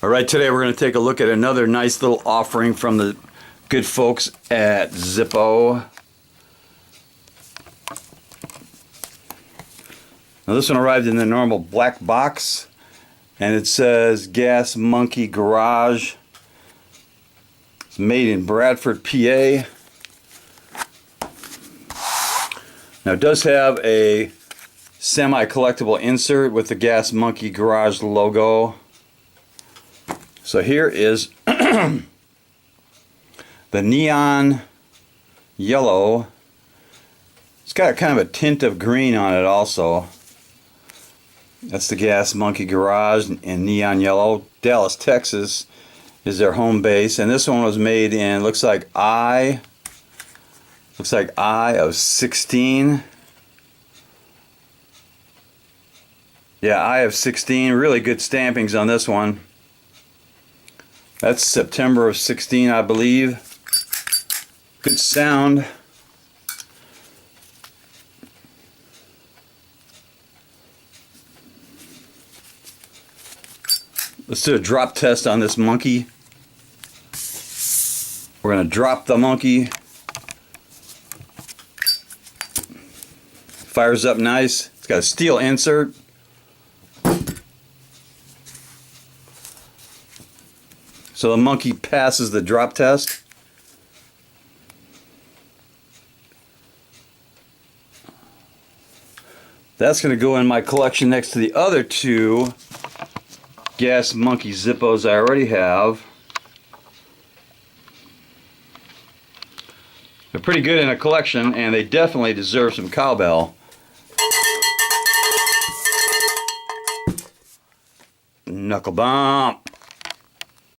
Alright, today we're going to take a look at another nice little offering from the good folks at Zippo. Now this one arrived in the normal black box, and it says Gas Monkey Garage. It's made in Bradford, PA. Now it does have a semi-collectible insert with the Gas Monkey Garage logo. So here is the neon yellow. It's got kind of a tint of green on it also. That's the Gas Monkey Garage in neon yellow. Dallas, Texas is their home base, and this one was made in looks like I of 16. Yeah, I of 16. Really good stampings on this one. That's September of 16, I believe. Good sound. Let's do a drop test on this monkey. We're going to drop the monkey. Fires up nice. It's got a steel insert. So the monkey passes the drop test. That's going to go in my collection next to the other two Gas Monkey Zippos I already have. They're pretty good in a collection, and they definitely deserve some cowbell. Knuckle bump.